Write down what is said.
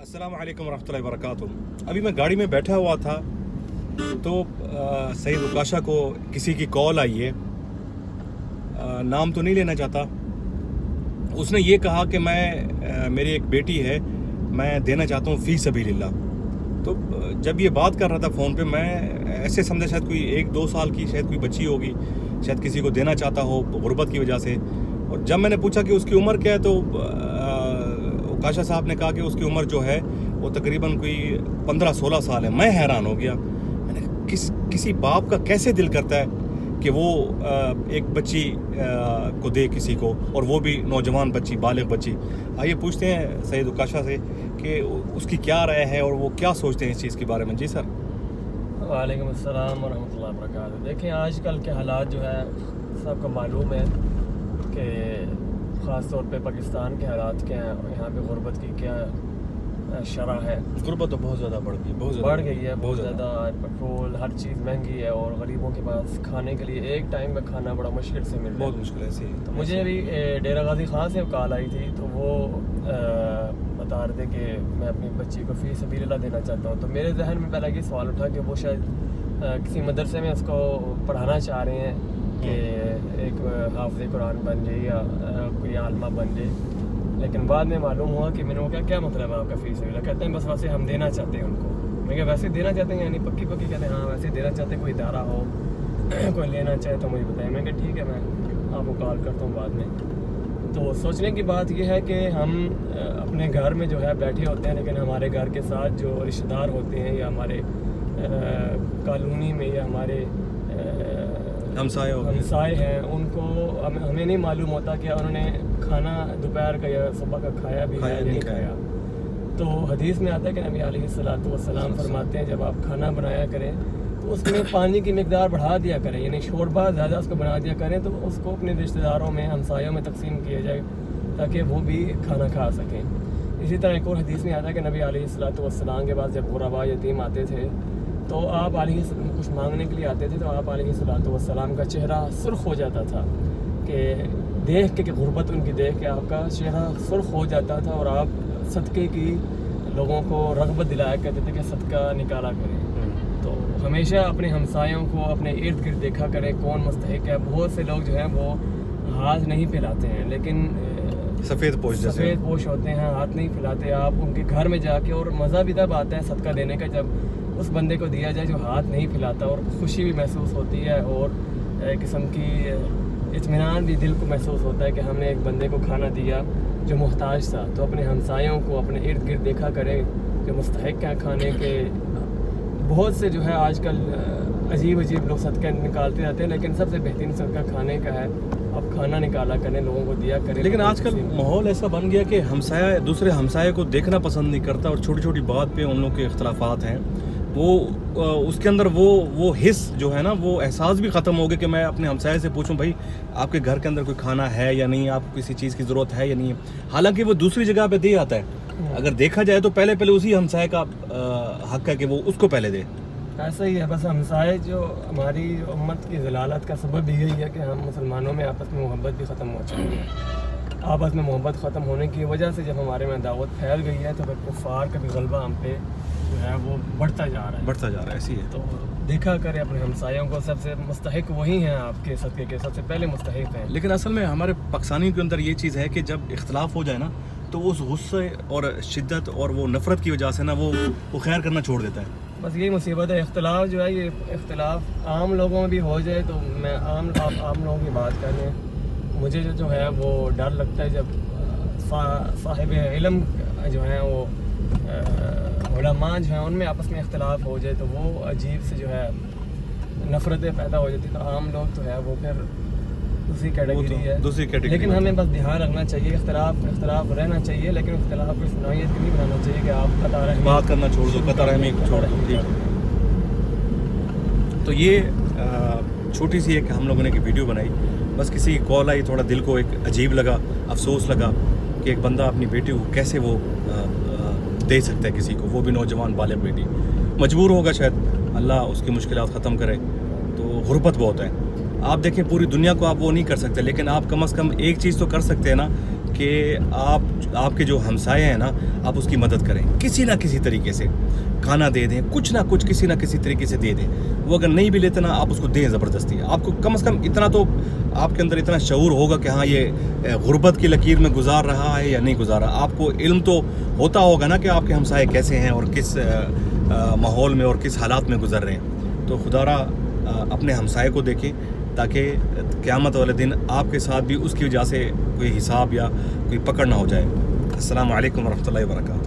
अस्सलाम वालेकुम रहमतुल्लाहि वबरकातुहू। अभी मैं गाड़ी में बैठा हुआ था तो सईद उकाशा को किसी की कॉल आई है, नाम तो नहीं लेना चाहता। उसने ये कहा कि मेरी एक बेटी है, मैं देना चाहता हूँ फ़ी सबीलिल्लाह। तो जब ये बात कर रहा था फ़ोन पे, मैं ऐसे समझा शायद कोई 1-2 साल की शायद कोई बच्ची होगी, शायद किसी को देना चाहता हो गुर्बत की वजह से। और जब मैंने पूछा कि उसकी उम्र क्या है तो उकाशा साहब ने कहा कि उसकी उम्र जो है वो तकरीबन कोई 15-16 साल है। मैं हैरान हो गया। मैंने किसी बाप का कैसे दिल करता है कि वो एक बच्ची को दे किसी को, और वो भी नौजवान बच्ची, बालिग बच्ची। आइए पूछते हैं सईद उकाशा से कि उसकी क्या राय है और वो क्या सोचते हैं इस चीज़ के बारे में। जी सर। वालेकुम अस्सलाम वरहमतुल्लाहि वबरकातुहू। देखें, आजकल के हालात जो है सबको मालूम है कि ख़ास तौर पे पाकिस्तान के हालात क्या हैं, यहाँ पे गुर्बत की क्या शरह है। गुर्बत तो बहुत ज़्यादा बढ़ गई, बढ़ गई है बहुत ज़्यादा। पेट्रोल हर चीज़ महंगी है और गरीबों के पास खाने के लिए एक टाइम का खाना बड़ा मुश्किल से मिल रहा है। बहुत मुश्किल है ऐसे। तो मुझे अभी डेरा गाजी खां से कॉल आई थी, तो वो बता रहे थे कि मैं अपनी बच्ची को फ़ी सबीलिल्लाह देना चाहता हूँ। तो मेरे जहन में पहले ये सवाल उठा कि वो शायद किसी मदरसे में उसको पढ़ाना चाह रहे हैं कि एक हाफ़िज़ कुरान बन जाए या कोई आलमा बन जाए। लेकिन बाद में मालूम हुआ कि मैंने वो क्या मतलब है आपका फ़ी सबीलिल्लाह। कहते हैं बस वैसे हम देना चाहते हैं उनको। मैं क्या वैसे देना चाहते हैं, यानी पक्की कहते हैं हाँ वैसे देना चाहते हैं। कोई इदारा हो कोई लेना चाहे तो मुझे बताएं। मैं क्या ठीक है, मैं आपको कॉल करता हूँ बाद में। तो सोचने की बात यह है कि हम अपने घर में जो है बैठे होते हैं, लेकिन हमारे घर के साथ जो रिश्तेदार होते हैं या हमारे कॉलोनी में या हमारे हमसाए हैं, उनको हमें नहीं मालूम होता कि उन्होंने खाना दोपहर का या सुबह का खाया भी है या नहीं खाया। तो हदीस में आता है कि नबी अलैहिस्सलातु वस्सलाम फरमाते हैं जब आप खाना बनाया करें तो उसमें पानी की मिकदार बढ़ा दिया करें, यानी शोरबा ज़्यादा उसको बना दिया करें तो उसको अपने रिश्तेदारों में, हमसायों में तकसीम किया जाए ताकि वो भी खाना खा सकें। इसी तरह एक और हदीस में आता है कि नबी अलैहिस्सलातु वस्सलाम के पास जब गुरबा यतीम आते थे तो आप कुछ मांगने के लिए आते थे तो आप अलैहिस्सलातु वस्सलाम का चेहरा सुर्ख हो जाता था कि देख के कि गुर्बत उनकी देख के आपका चेहरा सुर्ख हो जाता था और आप सदक़े की लोगों को रग़बत दिलाया करते थे कि सदका निकाला करें। तो हमेशा अपने हमसायों को अपने इर्द गिर्द देखा करें कौन मुस्तहिक है। बहुत से लोग जो हैं वो हाथ नहीं फैलाते हैं, लेकिन सफ़ेद पोश होते हैं, हाथ नहीं फैलाते। आप उनके घर में जाके, और मज़ा भी तब आता है सदका देने का जब उस बंदे को दिया जाए जो हाथ नहीं फैलाता, और खुशी भी महसूस होती है और एक किस्म की इत्मीनान भी दिल को महसूस होता है कि हमने एक बंदे को खाना दिया जो मुहताज था। तो अपने हमसायों को अपने इर्द गिर्द देखा करें जो मुस्तहिक हैं खाने के। बहुत से जो है आजकल अजीब लोग सदका निकालते रहते हैं, लेकिन सबसे बेहतरीन सदका खाने का है। आप खाना निकाला करें, लोगों को दिया करें। लेकिन आजकल माहौल ऐसा बन गया कि हमसाया दूसरे हमसाये को देखना पसंद नहीं करता, और छोटी छोटी बात पे उन लोग के इख्तलाफात हैं। वो उसके अंदर वो हिस्स जो है ना, वो एहसास भी ख़त्म हो गया कि मैं अपने हमसाये से पूछूं भाई आपके घर के अंदर कोई खाना है या नहीं, आपको किसी चीज़ की ज़रूरत है या नहीं है। हालांकि वो दूसरी जगह पे दे आता है। अगर देखा जाए तो पहले उसी हमसाये का हक़ है कि वो उसको पहले दे। ऐसा ही है, बस हमसाये जो हमारी उम्मत की ज़लालत का सबब भी यही है कि हम मुसलमानों में आपस में मोहब्बत भी ख़त्म हो चुकी है। आपस में मोहब्बत ख़त्म होने की वजह से जब हमारे में दावत फैल गई है तो फिर कुफ़ार का भी गलबा हम पे जो है वो बढ़ता जा रहा है। ऐसी है। तो देखा करें अपने हमसायों को, सबसे मुस्तहिक वही हैं आपके सदक़े के, सबसे पहले मुस्तहिक हैं। लेकिन असल में हमारे पाकिस्तानी के अंदर ये चीज़ है कि जब इख्तलाफ हो जाए ना तो उस गुस्से और शिद्दत और वो नफ़रत की वजह से ना वो खैर करना छोड़ देता है। बस यही मुसीबत है। इख्तलाफ जो है, ये इख्तलाफ आम लोगों में भी हो जाए तो मैं आम लोगों की बात कर लें, मुझे जो है वो डर लगता है जब साहिब इल्म जो हैं वो उलमा जो हैं उनमें आपस में इख्तलाफ हो जाए तो वो अजीब से जो है नफ़रतें पैदा हो जाती। तो आम लोग तो है वो फिर दूसरी कैटेगरी है। लेकिन हमें बस ध्यान रखना चाहिए, इख्तलाफ रहना चाहिए, लेकिन इख्तलाफ को इस नौइयत की नहीं बनाना चाहिए कि आप कतार बात करना छोड़ दो, कतार अहमी छोड़ दो। तो ये छोटी सी एक हम लोगों ने एक वीडियो बनाई, बस किसी की कॉल आई, थोड़ा दिल को एक अजीब लगा, अफसोस लगा कि एक बंदा अपनी बेटी को कैसे वो दे सकता है किसी को, वो भी नौजवान बालिग बेटी। मजबूर होगा शायद, अल्लाह उसकी मुश्किलात ख़त्म करे। तो गुर्बत बहुत है। आप देखें पूरी दुनिया को आप वो नहीं कर सकते, लेकिन आप कम से कम एक चीज़ तो कर सकते हैं ना کہ آپ کے جو ہمسائے ہیں نا آپ اس کی مدد کریں کسی نہ کسی طریقے سے، کھانا دے دیں، کچھ نہ کچھ کسی نہ کسی طریقے سے دے دیں. وہ اگر نہیں بھی لیتے نا آپ اس کو دیں زبردستی. آپ کو کم از کم اتنا تو آپ کے اندر اتنا شعور ہوگا کہ ہاں یہ غربت کی لکیر میں گزار رہا ہے یا نہیں گزار رہا. آپ کو علم تو ہوتا ہوگا نا کہ آپ کے ہمسائے کیسے ہیں اور کس ماحول میں اور کس حالات میں گزر رہے ہیں. تو خدا را اپنے ہمسائے کو دیکھیں تاکہ قیامت والے دن آپ کے ساتھ بھی اس کی وجہ سے کوئی حساب یا کوئی پکڑ نہ ہو جائے. السلام علیکم ورحمۃ اللہ وبرکاتہ.